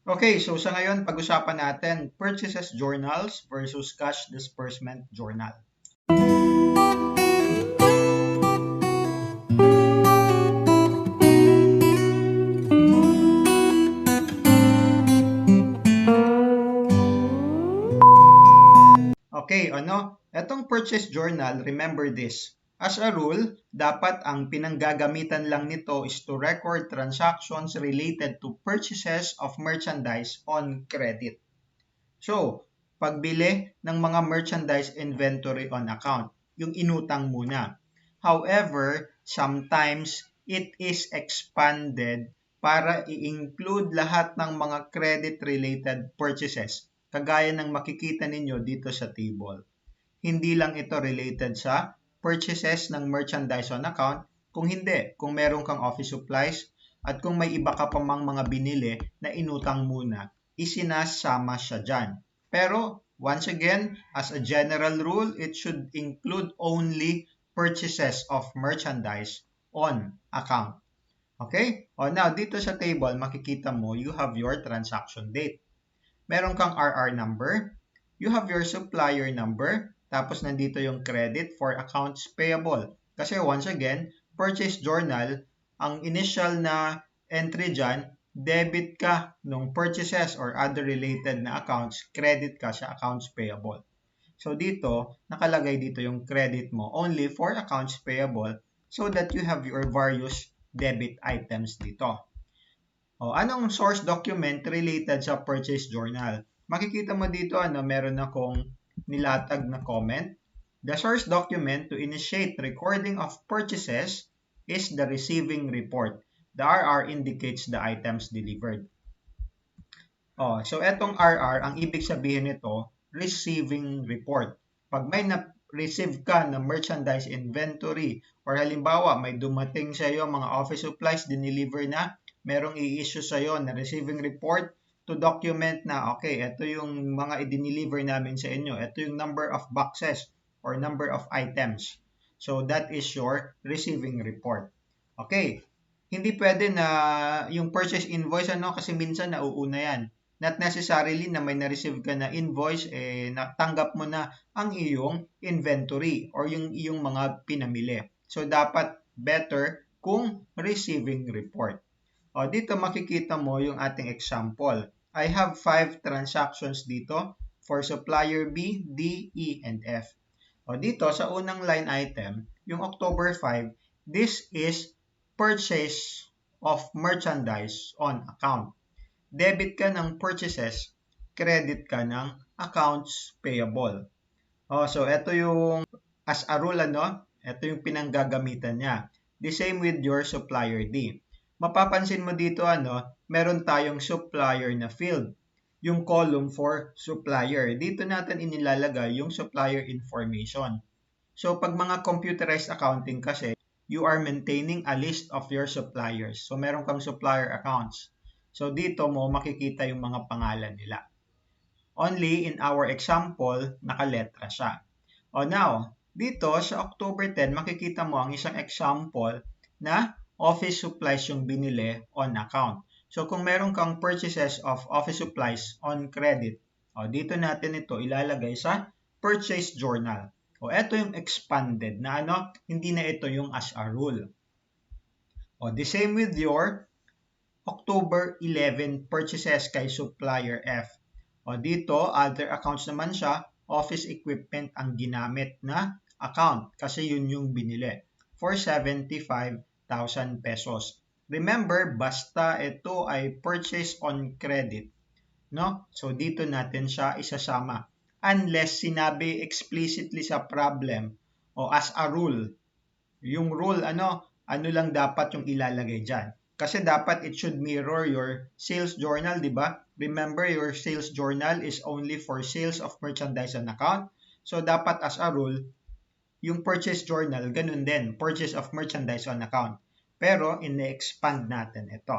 Okay, so sa ngayon, pag-usapan natin purchases journals versus cash disbursement journal. Okay, Etong purchase journal, remember this. As a rule, dapat ang pinanggagamitan lang nito is to record transactions related to purchases of merchandise on credit. So, pagbili ng mga merchandise inventory on account, yung inutang muna. However, sometimes it is expanded para i-include lahat ng mga credit-related purchases, kagaya ng makikita ninyo dito sa table. Hindi lang ito related sa purchases ng merchandise on account, kung meron kang office supplies at kung may iba ka pa mang mga binili na inutang muna, isinasama siya dyan. Pero, once again, as a general rule, it should include only purchases of merchandise on account. Okay? Now, dito sa table, makikita mo, you have your transaction date. Meron kang RR number, you have your supplier number, tapos nandito yung credit for accounts payable. Kasi once again, purchase journal, ang initial na entry dyan, debit ka nung purchases or other related na accounts, credit ka sa accounts payable. So dito, nakalagay dito yung credit mo only for accounts payable so that you have your various debit items dito. Anong source document related sa purchase journal? Makikita mo dito, meron akong nilatag na comment. The source document to initiate recording of purchases is the receiving report. The RR indicates the items delivered. So etong RR, ang ibig sabihin nito, receiving report. Pag may na-receive ka na merchandise inventory or halimbawa may dumating sa iyo mga office supplies, dineliver na, merong i-issue sa iyo na receiving report to document na, okay, ito yung mga i-deliver namin sa inyo. Ito yung number of boxes or number of items. So that is your receiving report. Okay, hindi pwede na yung purchase invoice, kasi minsan nauuna yan. Not necessarily na may na-receive ka na invoice, natanggap mo na ang iyong inventory or yung iyong mga pinamili. So, dapat better kung receiving report. Dito makikita mo yung ating example. I have 5 transactions dito for supplier B, D, E, and F. Dito sa unang line item, yung October 5, this is purchase of merchandise on account. Debit ka ng purchases, credit ka ng accounts payable. So ito yung as a rule, ito yung pinanggagamitan niya. The same with your supplier D. Mapapansin mo dito, meron tayong supplier na field. Yung column for supplier. Dito natin inilalagay yung supplier information. So pag mga computerized accounting kasi, you are maintaining a list of your suppliers. So meron kang supplier accounts. So dito mo makikita yung mga pangalan nila. Only in our example, nakaletra siya. Now, dito sa October 10, makikita mo ang isang example na office supplies yung binili on account. So kung meron kang purchases of office supplies on credit, dito natin ito ilalagay sa purchase journal. Ito yung expanded na hindi na ito yung as a rule. The same with your October 11 purchases kay supplier F. Dito, other accounts naman siya, office equipment ang ginamit na account kasi yun yung binili for 75,000 pesos. Remember, basta ito ay purchase on credit, no? So dito natin siya isasama. Unless sinabi explicitly sa problem o as a rule. Yung rule, ano lang dapat yung ilalagay dyan. Kasi dapat it should mirror your sales journal, di ba? Remember, your sales journal is only for sales of merchandise on account. So dapat as a rule, yung purchase journal, ganun din, purchase of merchandise on account. Pero, ine-expand natin ito.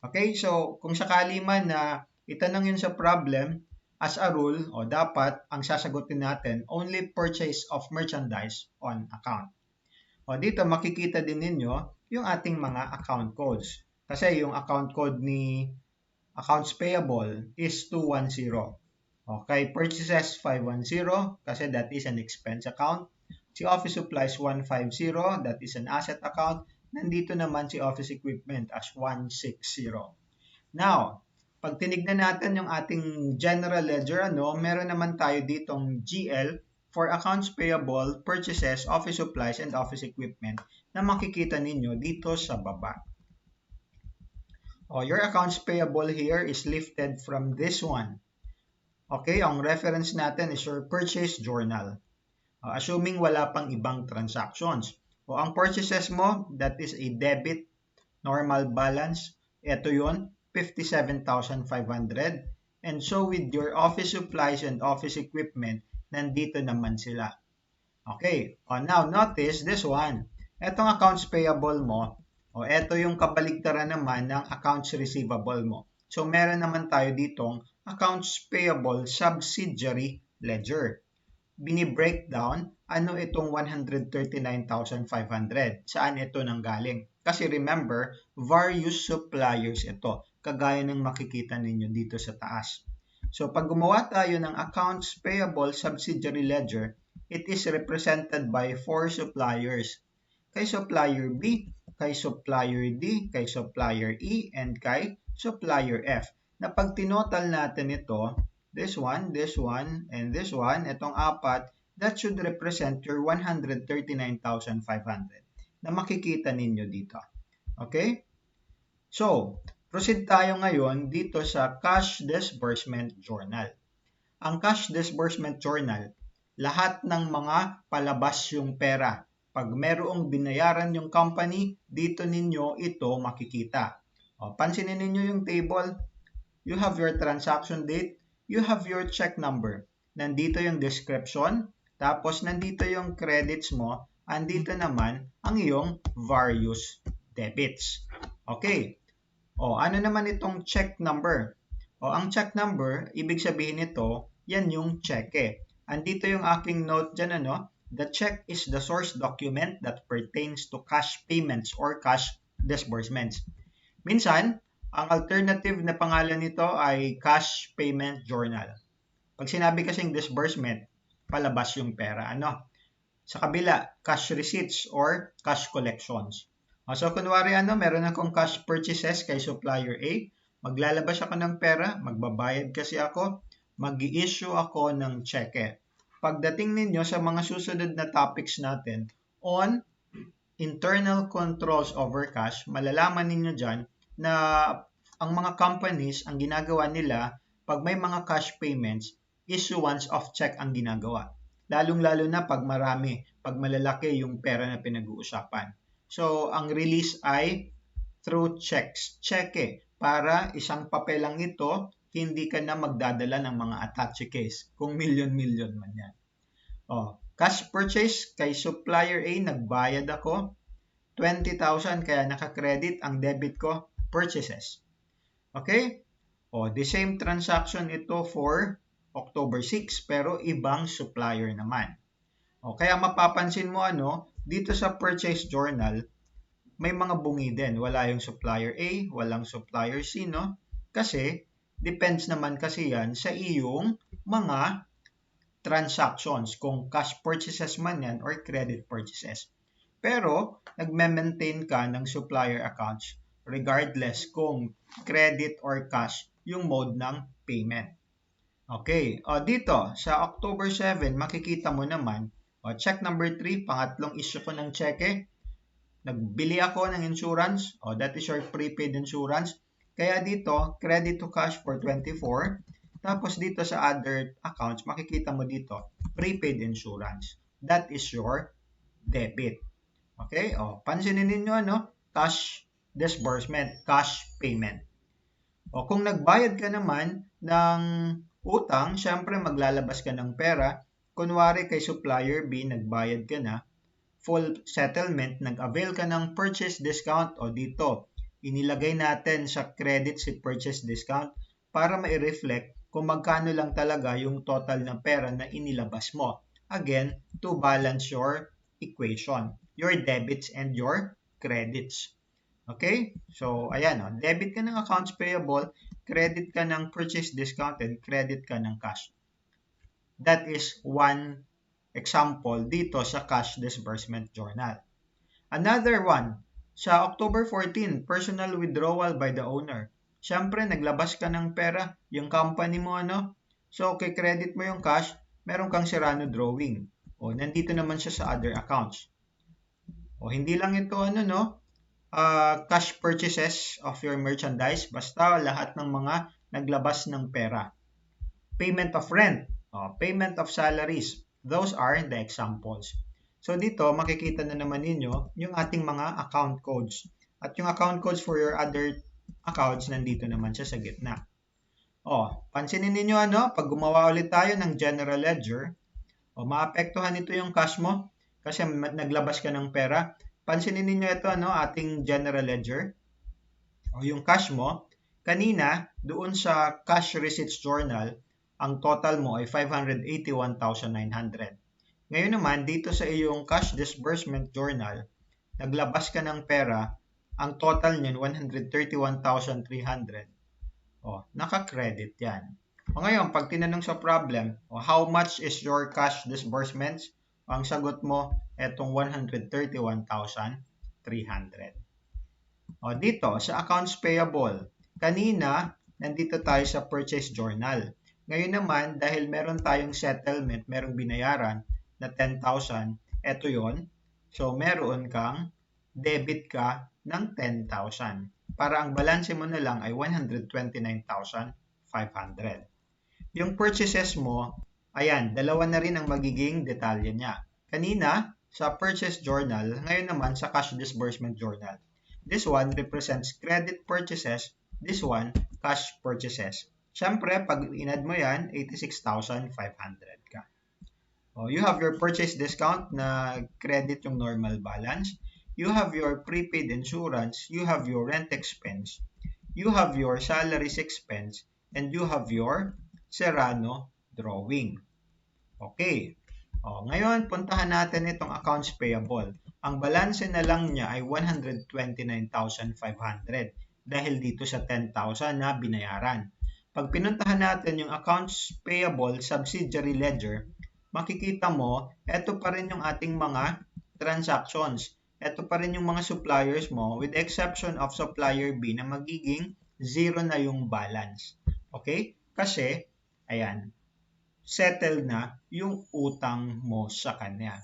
Okay, so kung sakali man na itanong yun sa problem, as a rule, dapat ang sasagutin natin, only purchase of merchandise on account. Dito makikita din ninyo yung ating mga account codes. Kasi yung account code ni accounts payable is 210. Okay, purchases 510 kasi that is an expense account. Si office supplies 150, that is an asset account. Nandito naman si office equipment as 160. Now, pag tinignan natin yung ating general ledger, meron naman tayo ditong GL for accounts payable, purchases, office supplies, and office equipment na makikita ninyo dito sa baba. Your accounts payable here is lifted from this one. Okay, ang reference natin is your purchase journal. Assuming wala pang ibang transactions. Ang purchases mo, that is a debit, normal balance. Ito yun, 57,500. And so with your office supplies and office equipment, nandito naman sila. Okay, now notice this one. Etong accounts payable mo, ito yung kabaligtaran naman ng accounts receivable mo. So meron naman tayo ditong accounts payable subsidiary ledger. Bini-breakdown, ano itong 139,500? Saan ito nanggaling? Kasi remember, various suppliers ito, kagaya ng makikita ninyo dito sa taas. So pag gumawa tayo ng accounts payable subsidiary ledger, it is represented by 4 suppliers. Kay supplier B, kay supplier D, kay supplier E, and kay supplier F. Na pag tinotal natin ito, this one, and this one, itong apat, that should represent your 139,500 na makikita ninyo dito. Okay? So, proceed tayo ngayon dito sa Cash Disbursement Journal. Ang Cash Disbursement Journal, lahat ng mga palabas yung pera. Pag merong binayaran yung company, dito ninyo ito makikita. Pansinin ninyo yung table. You have your transaction date, you have your check number. Nandito yung description, tapos nandito yung credits mo, andito naman ang iyong various debits. Okay. Ano naman itong check number? Ang check number, ibig sabihin nito, yan yung cheque. Andito yung aking note dyan, The check is the source document that pertains to cash payments or cash disbursements. Minsan, ang alternative na pangalan nito ay cash payment journal. Pag sinabi kasing disbursement, palabas yung pera. Sa kabila, cash receipts or cash collections. So, kunwari, meron akong cash purchases kay supplier A. Maglalabas ako ng pera, magbabayad kasi ako, mag-i-issue ako ng cheque. Pagdating ninyo sa mga susunod na topics natin on internal controls over cash, malalaman ninyo dyan na ang mga companies, ang ginagawa nila, pag may mga cash payments, issuance of check ang ginagawa. Lalong-lalo na pag marami, pag malalaki yung pera na pinag-uusapan. So, ang release ay through checks. Cheque. Para isang papel lang ito, hindi ka na magdadala ng mga attache case. Kung million-million man yan. Cash purchase kay supplier A, nagbayad ako. 20,000 kaya nakakredit ang debit ko, purchases. Okay? The same transaction ito for October 6 pero ibang supplier naman. Kaya mapapansin mo dito sa purchase journal, may mga bungi din. Wala yung supplier A, walang supplier C, Kasi, depends naman kasi yan sa iyong mga transactions, kung cash purchases man yan or credit purchases. Pero, nagme-maintain ka ng supplier accounts regardless kung credit or cash yung mode ng payment. Okay, dito sa October 7, makikita mo naman, check number 3, pangatlong issue ko ng cheque. Nagbili ako ng insurance, that is your prepaid insurance. Kaya dito, credit to cash for 24. Tapos dito sa other accounts, makikita mo dito, prepaid insurance. That is your debit. Okay, pansinin ninyo, cash disbursement, cash payment. Kung nagbayad ka naman ng utang, syempre maglalabas ka ng pera. Kunwari kay supplier B, nagbayad ka na, full settlement, nag-avail ka ng purchase discount, dito, inilagay natin sa credit si purchase discount para ma-reflect kung magkano lang talaga yung total na pera na inilabas mo. Again, to balance your equation, your debits and your credits. Okay? So, ayan, debit ka ng accounts payable, credit ka ng purchase discount and credit ka ng cash. That is one example dito sa cash disbursement journal. Another one, sa October 14, personal withdrawal by the owner. Siyempre, naglabas ka ng pera, yung company mo, ano? So, credit mo yung cash, meron kang Serrano drawing. O, nandito naman siya sa other accounts. O, hindi lang ito, cash purchases of your merchandise, basta lahat ng mga naglabas ng pera. Payment of rent, payment of salaries, those are the examples. So dito, makikita na naman ninyo yung ating mga account codes. At yung account codes for your other accounts, nandito naman siya sa gitna. Pansinin ninyo, pag gumawa ulit tayo ng general ledger, maapektuhan ito yung cash mo kasi naglabas ka ng pera. Pansinin ninyo ito, ating general ledger. Yung cash mo, kanina, doon sa cash receipts journal, ang total mo ay 581,900. Ngayon naman, dito sa iyong cash disbursement journal, naglabas ka ng pera, ang total niyan 131,300. Naka-credit yan. Ngayon, pag tinanong sa problem, how much is your cash disbursements? Ang sagot mo, etong 131,300. Dito, sa accounts payable, kanina, nandito tayo sa purchase journal. Ngayon naman, dahil meron tayong settlement, merong binayaran, na 10,000, eto yon. So, meron kang debit ka ng 10,000. Para ang balanse mo na lang ay 129,500. Yung purchases mo, ayan, dalawa na rin ang magiging detalye niya. Kanina, sa purchase journal, ngayon naman sa cash disbursement journal. This one represents credit purchases, this one, cash purchases. Siyempre, pag inad mo yan, 86,500 ka. You have your purchase discount na credit yung normal balance. You have your prepaid insurance. You have your rent expense. You have your salaries expense. And you have your Serrano drawing. Okay. Ngayon, puntahan natin itong accounts payable. Ang balanse na lang niya ay 129,500 dahil dito sa 10,000 na binayaran. Pag pinuntahan natin yung accounts payable subsidiary ledger, makikita mo, ito pa rin yung ating mga transactions. Ito pa rin yung mga suppliers mo with the exception of supplier B na magiging 0 na yung balance. Okay? Kasi, ayan, settled na yung utang mo sa kanya.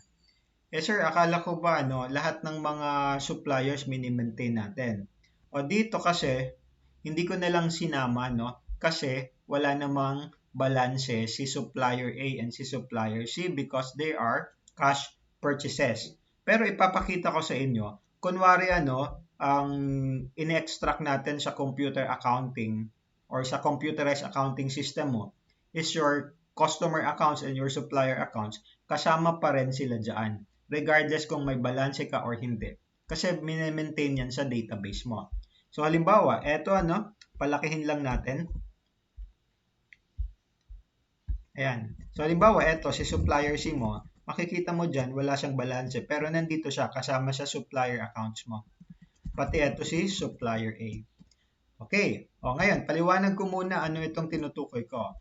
Sir, akala ko ba lahat ng mga suppliers mini-maintain natin? Dito kasi, hindi ko na lang sinama, kasi wala namang balanse si supplier A and si supplier C because they are cash purchases. Pero ipapakita ko sa inyo, kunwari ang in-extract natin sa computer accounting or sa computerized accounting system mo is your customer accounts and your supplier accounts, kasama pa rin sila dyan, regardless kung may balanse ka or hindi. Kasi mini-maintain yan sa database mo. So halimbawa, eto palakihin lang natin. Ayan. So, halimbawa, ito, si supplier C mo, makikita mo dyan, wala siyang balanse, pero nandito siya, kasama sa supplier accounts mo. Pati ito si supplier A. Okay. Ngayon, paliwanag ko muna ano itong tinutukoy ko.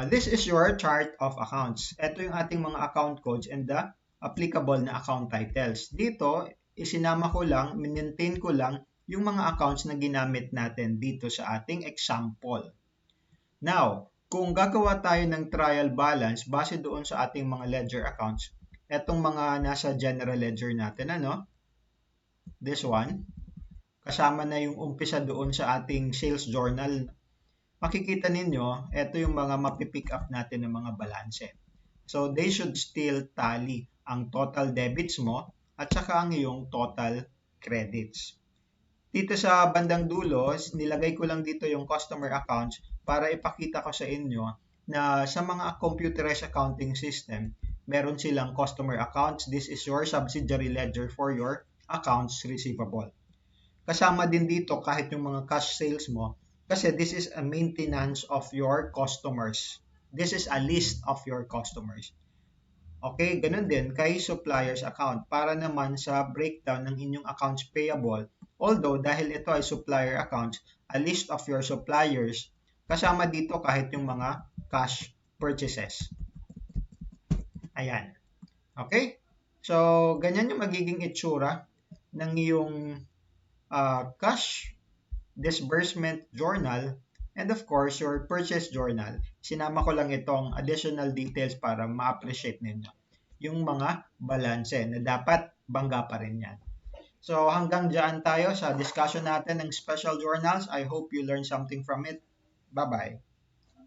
This is your chart of accounts. Ito yung ating mga account codes and the applicable na account titles. Dito, isinama ko lang, maintain ko lang yung mga accounts na ginamit natin dito sa ating example. Now, kung gagawa tayo ng trial balance base doon sa ating mga ledger accounts, etong mga nasa general ledger natin, this one, kasama na yung umpisa doon sa ating sales journal, makikita ninyo, ito yung mga mapipick up natin ng mga balanse. So, they should still tally ang total debits mo at saka ang iyong total credits. Dito sa bandang dulo, nilagay ko lang dito yung customer accounts para ipakita ko sa inyo na sa mga computerized accounting system, meron silang customer accounts. This is your subsidiary ledger for your accounts receivable. Kasama din dito kahit yung mga cash sales mo kasi this is a maintenance of your customers. This is a list of your customers. Okay, ganun din kay suppliers account para naman sa breakdown ng inyong accounts payable Although, dahil ito ay supplier accounts, a list of your suppliers, kasama dito kahit yung mga cash purchases. Ayan. Okay? So, ganyan yung magiging itsura ng iyong cash disbursement journal and of course, your purchase journal. Sinama ko lang itong additional details para ma-appreciate ninyo yung mga balanse na dapat bangga pa rin yan. So hanggang dyan tayo sa discussion natin ng special journals. I hope you learned something from it. Bye-bye.